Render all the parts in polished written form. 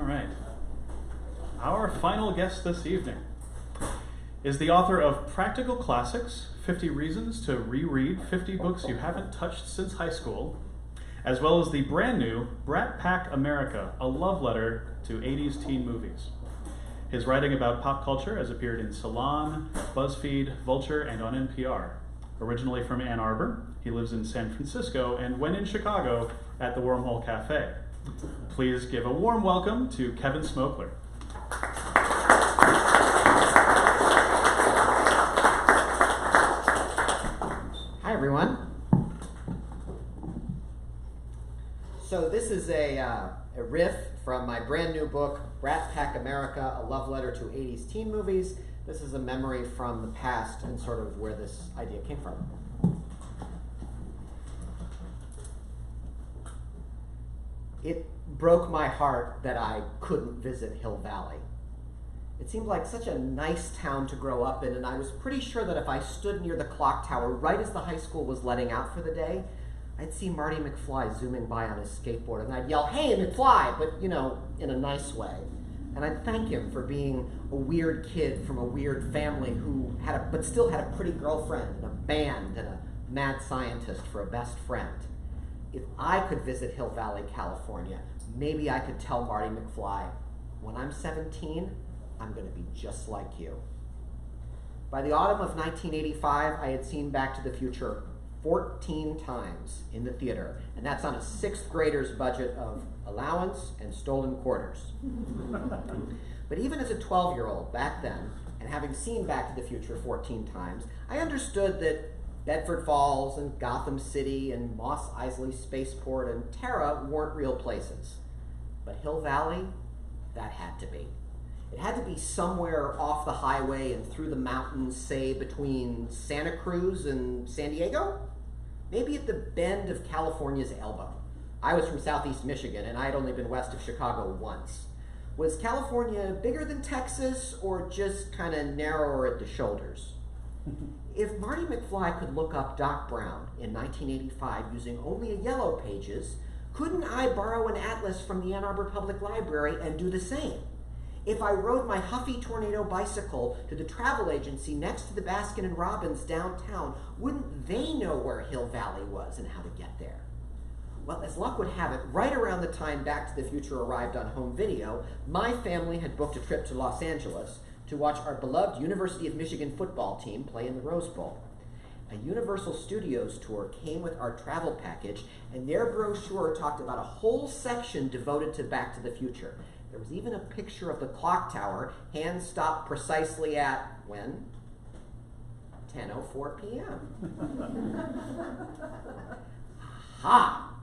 right. Our final guest this evening is the author of Practical Classics, 50 Reasons to Reread 50 Books You Haven't Touched Since High School, as well as the brand new Brat Pack America, a love letter to 80s teen movies. His writing about pop culture has appeared in Salon, BuzzFeed, Vulture, and on NPR. Originally from Ann Arbor, he lives in San Francisco and when in Chicago at the Wormhole Cafe. Please give a warm welcome to Kevin Smokler. Hi, everyone. So this is a riff from my brand new book, Brat Pack America, a love letter to 80s teen movies. This is a memory from the past and sort of where this idea came from. It broke my heart that I couldn't visit Hill Valley. It seemed like such a nice town to grow up in, and I was pretty sure that if I stood near the clock tower right as the high school was letting out for the day, I'd see Marty McFly zooming by on his skateboard, and I'd yell, "Hey, McFly!" but, you know, in a nice way. And I'd thank him for being a weird kid from a weird family who but still had a pretty girlfriend, and a band, and a mad scientist for a best friend. If I could visit Hill Valley, California, maybe I could tell Marty McFly, when I'm 17, I'm going to be just like you. By the autumn of 1985, I had seen Back to the Future 14 times in the theater, and that's on a sixth grader's budget of allowance and stolen quarters. But even as a 12-year-old back then, and having seen Back to the Future 14 times, I understood that Bedford Falls and Gotham City and Mos Eisley Spaceport and Terra weren't real places. But Hill Valley, that had to be. It had to be somewhere off the highway and through the mountains, say between Santa Cruz and San Diego? Maybe at the bend of California's elbow. I was from Southeast Michigan, and I had only been west of Chicago once. Was California bigger than Texas, or just kind of narrower at the shoulders? If Marty McFly could look up Doc Brown in 1985 using only a Yellow Pages, couldn't I borrow an atlas from the Ann Arbor Public Library and do the same? If I rode my Huffy Tornado bicycle to the travel agency next to the Baskin & Robbins downtown, wouldn't they know where Hill Valley was and how to get there? Well, as luck would have it, right around the time Back to the Future arrived on home video, my family had booked a trip to Los Angeles to watch our beloved University of Michigan football team play in the Rose Bowl. A Universal Studios tour came with our travel package, and their brochure talked about a whole section devoted to Back to the Future. There was even a picture of the clock tower, hands stopped precisely at, when? 10:04 p.m. Aha!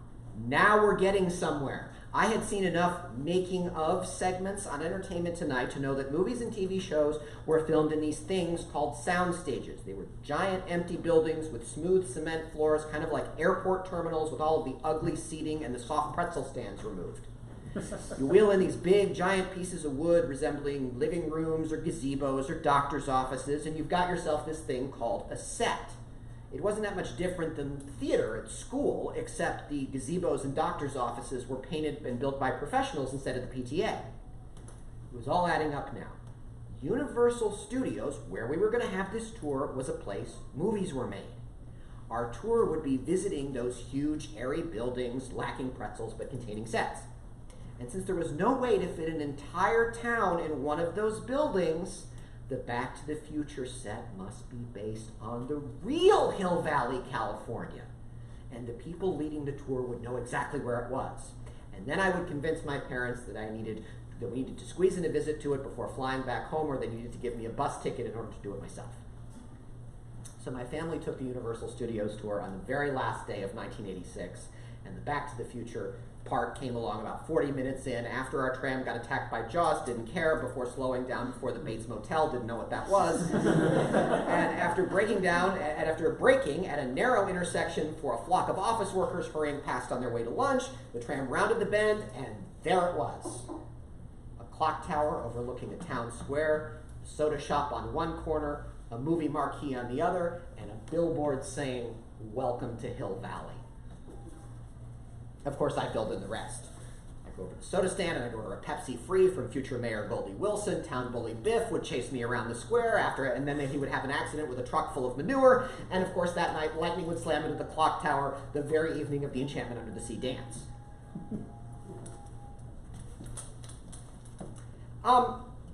Now we're getting somewhere. I had seen enough making of segments on Entertainment Tonight to know that movies and TV shows were filmed in these things called sound stages. They were giant empty buildings with smooth cement floors, kind of like airport terminals with all of the ugly seating and the soft pretzel stands removed. You wheel in these big, giant pieces of wood resembling living rooms or gazebos or doctor's offices, and you've got yourself this thing called a set. It wasn't that much different than theater at school, except the gazebos and doctor's offices were painted and built by professionals instead of the PTA. It was all adding up now. Universal Studios, where we were going to have this tour, was a place movies were made. Our tour would be visiting those huge, airy buildings, lacking pretzels but containing sets. And since there was no way to fit an entire town in one of those buildings, the Back to the Future set must be based on the real Hill Valley, California. And the people leading the tour would know exactly where it was. And then I would convince my parents that we needed to squeeze in a visit to it before flying back home, or they needed to give me a bus ticket in order to do it myself. So my family took the Universal Studios tour on the very last day of 1986, and the Back to the Future part came along about 40 minutes in after our tram got attacked by Jaws, didn't care, before slowing down before the Bates Motel, didn't know what that was. And after braking at a narrow intersection for a flock of office workers hurrying past on their way to lunch, the tram rounded the bend, and there it was. A clock tower overlooking a town square, a soda shop on one corner, a movie marquee on the other, and a billboard saying, "Welcome to Hill Valley." Of course, I filled in the rest. I I go over to the soda stand and I'd order a Pepsi Free from future Mayor Goldie Wilson. Town Bully Biff would chase me around the square and then he would have an accident with a truck full of manure. And of course that night, lightning would slam into the clock tower the very evening of the Enchantment Under the Sea dance.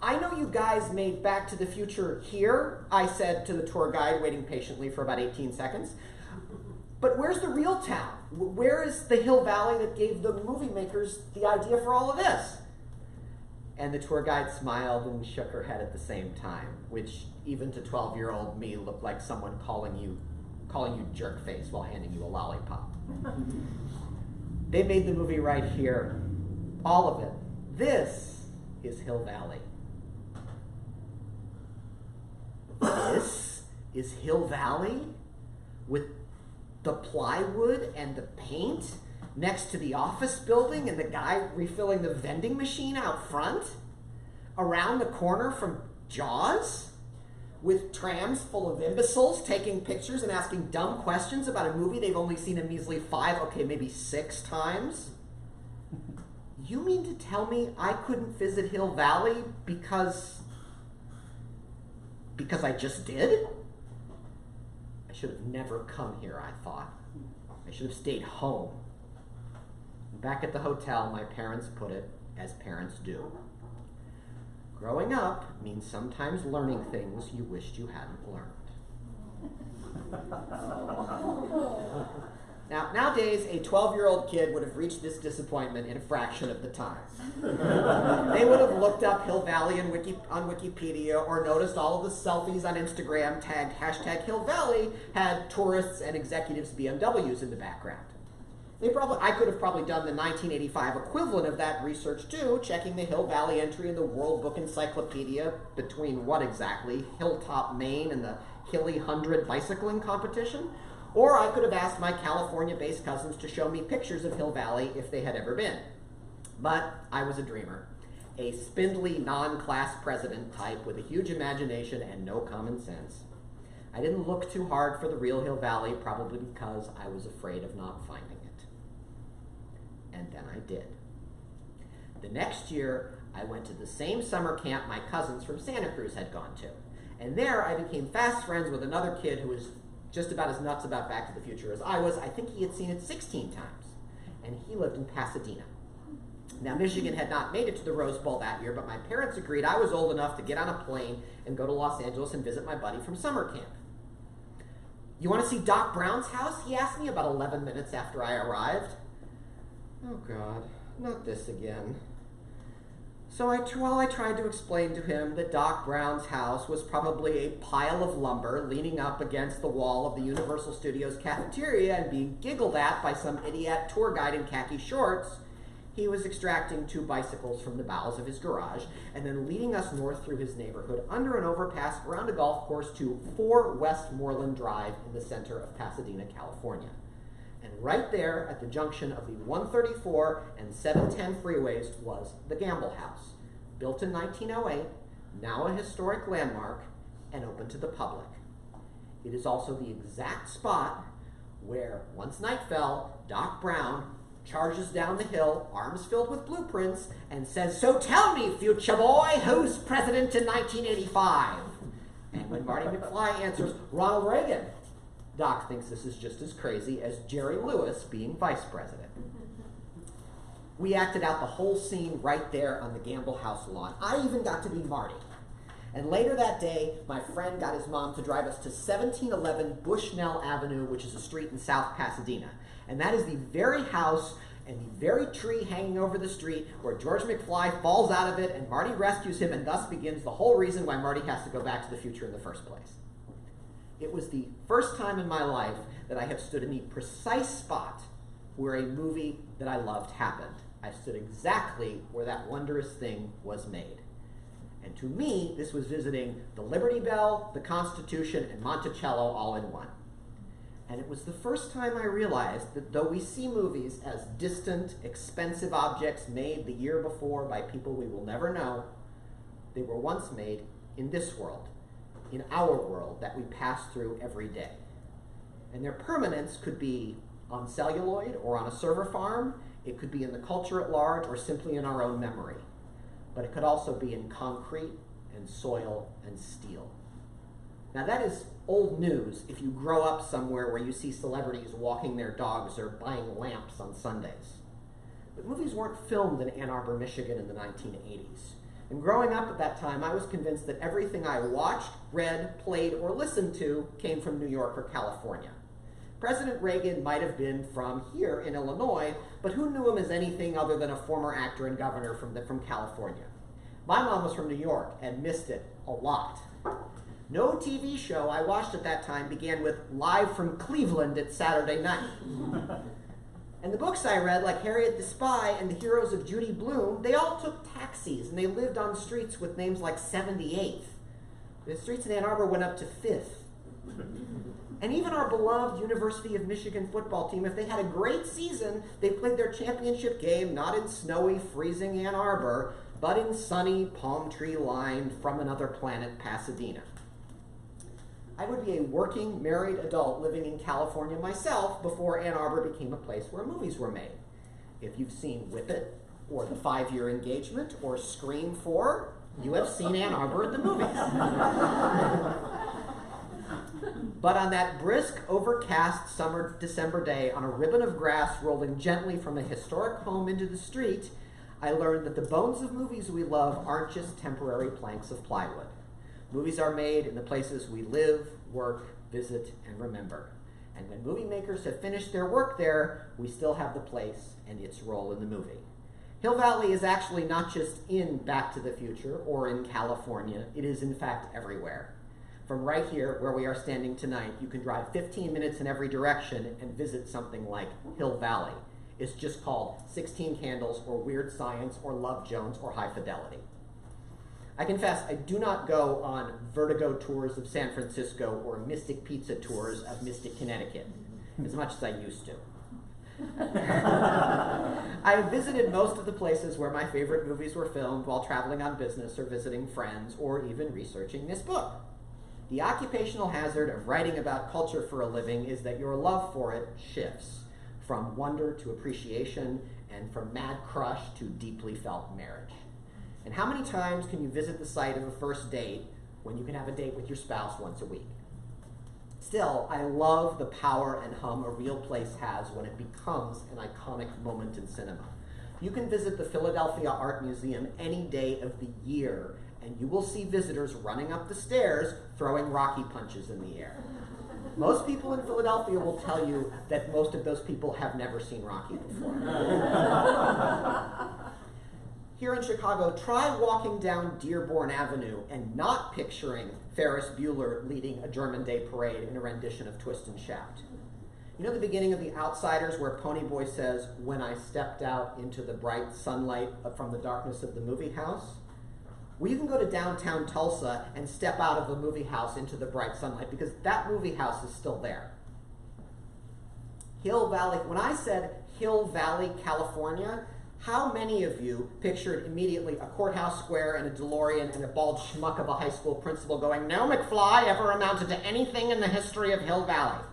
I know you guys made Back to the Future here, I said to the tour guide, waiting patiently for about 18 seconds. But where's the real town? Where is the Hill Valley that gave the movie makers the idea for all of this? And the tour guide smiled and shook her head at the same time, which even to 12-year-old me looked like someone calling you jerk face while handing you a lollipop. They made the movie right here. All of it. This is Hill Valley. This is Hill Valley with the plywood and the paint next to the office building and the guy refilling the vending machine out front, around the corner from Jaws, with trams full of imbeciles taking pictures and asking dumb questions about a movie they've only seen a measly 5, okay, maybe 6 times. You mean to tell me I couldn't visit Hill Valley because I just did? I should have never come here, I thought. I should have stayed home. Back at the hotel, my parents put it as parents do. Growing up means sometimes learning things you wished you hadn't learned. Now, nowadays, a 12-year-old kid would have reached this disappointment in a fraction of the time. They would have looked up Hill Valley on Wikipedia or noticed all of the selfies on Instagram tagged #Hill Valley had tourists and executives' BMWs in the background. I could have probably done the 1985 equivalent of that research too, checking the Hill Valley entry in the World Book Encyclopedia between what exactly? Hilltop, Maine and the Hilly 100 bicycling competition? Or I could have asked my California-based cousins to show me pictures of Hill Valley if they had ever been. But I was a dreamer, a spindly non-class president type with a huge imagination and no common sense. I didn't look too hard for the real Hill Valley, probably because I was afraid of not finding it. And then I did. The next year, I went to the same summer camp my cousins from Santa Cruz had gone to. And there I became fast friends with another kid who was just about as nuts about Back to the Future as I was. I think he had seen it 16 times. And he lived in Pasadena. Now, Michigan had not made it to the Rose Bowl that year, but my parents agreed I was old enough to get on a plane and go to Los Angeles and visit my buddy from summer camp. You want to see Doc Brown's house? He asked me about 11 minutes after I arrived. Oh, God, not this again. So while I tried to explain to him that Doc Brown's house was probably a pile of lumber leaning up against the wall of the Universal Studios cafeteria and being giggled at by some idiot tour guide in khaki shorts, he was extracting 2 bicycles from the bowels of his garage and then leading us north through his neighborhood, under an overpass, around a golf course to 4 Westmoreland Drive in the center of Pasadena, California. And right there at the junction of the 134 and 710 freeways was the Gamble House, built in 1908, now a historic landmark, and open to the public. It is also the exact spot where, once night fell, Doc Brown charges down the hill, arms filled with blueprints, and says, "So tell me, future boy, who's president in 1985? And when Marty McFly answers, "Ronald Reagan," Doc thinks this is just as crazy as Jerry Lewis being vice president. We acted out the whole scene right there on the Gamble House lawn. I even got to be Marty. And later that day, my friend got his mom to drive us to 1711 Bushnell Avenue, which is a street in South Pasadena. And that is the very house and the very tree hanging over the street where George McFly falls out of it and Marty rescues him, and thus begins the whole reason why Marty has to go back to the future in the first place. It was the first time in my life that I have stood in the precise spot where a movie that I loved happened. I stood exactly where that wondrous thing was made. And to me, this was visiting the Liberty Bell, the Constitution, and Monticello all in one. And it was the first time I realized that though we see movies as distant, expensive objects made the year before by people we will never know, they were once made in this world, in our world that we pass through every day. And their permanence could be on celluloid or on a server farm, It could be in the culture at large or simply in our own memory. But it could also be in concrete and soil and steel. Now that is old news if you grow up somewhere where you see celebrities walking their dogs or buying lamps on Sundays. But movies weren't filmed in Ann Arbor, Michigan in the 1980s. And growing up at that time, I was convinced that everything I watched, read, played, or listened to came from New York or California. President Reagan might have been from here in Illinois, but who knew him as anything other than a former actor and governor from California? My mom was from New York and missed it a lot. No TV show I watched at that time began with Live from Cleveland at Saturday night. And the books I read, like Harriet the Spy and The Heroes of Judy Blume, they all took taxis and they lived on streets with names like 78th. The streets in Ann Arbor went up to 5th. And even our beloved University of Michigan football team, if they had a great season, they played their championship game not in snowy, freezing Ann Arbor, but in sunny, palm tree-lined, from another planet, Pasadena. I would be a working, married adult living in California myself before Ann Arbor became a place where movies were made. If you've seen Whip It, or The 5-Year Engagement, or Scream 4, you have seen Ann Arbor at the movies. But on that brisk, overcast summer December day, on a ribbon of grass rolling gently from a historic home into the street, I learned that the bones of movies we love aren't just temporary planks of plywood. Movies are made in the places we live, work, visit, and remember. And when movie makers have finished their work there, we still have the place and its role in the movie. Hill Valley is actually not just in Back to the Future or in California, it is in fact everywhere. From right here, where we are standing tonight, you can drive 15 minutes in every direction and visit something like Hill Valley. It's just called 16 Candles or Weird Science or Love Jones or High Fidelity. I confess, I do not go on Vertigo tours of San Francisco or Mystic Pizza tours of Mystic, Connecticut, as much as I used to. I have visited most of the places where my favorite movies were filmed while traveling on business or visiting friends or even researching this book. The occupational hazard of writing about culture for a living is that your love for it shifts from wonder to appreciation and from mad crush to deeply felt marriage. And how many times can you visit the site of a first date when you can have a date with your spouse once a week? Still, I love the power and hum a real place has when it becomes an iconic moment in cinema. You can visit the Philadelphia Art Museum any day of the year, and you will see visitors running up the stairs throwing Rocky punches in the air. Most people in Philadelphia will tell you that most of those people have never seen Rocky before. Here in Chicago, try walking down Dearborn Avenue and not picturing Ferris Bueller leading a German Day parade in a rendition of Twist and Shout. You know the beginning of The Outsiders where Ponyboy says, "When I stepped out into the bright sunlight from the darkness of the movie house"? Well, you can go to downtown Tulsa and step out of the movie house into the bright sunlight because that movie house is still there. Hill Valley, when I said Hill Valley, California, how many of you pictured immediately a courthouse square and a DeLorean and a bald schmuck of a high school principal going, "No McFly ever amounted to anything in the history of Hill Valley"?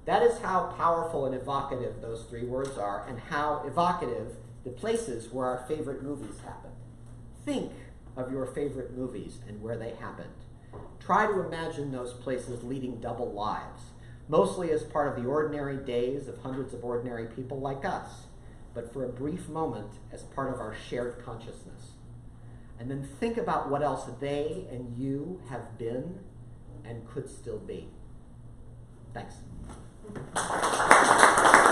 That is how powerful and evocative those three words are, and how evocative the places where our favorite movies happen. Think of your favorite movies and where they happened. Try to imagine those places leading double lives, mostly as part of the ordinary days of hundreds of ordinary people like us, but for a brief moment as part of our shared consciousness. And then think about what else they and you have been and could still be. Thanks.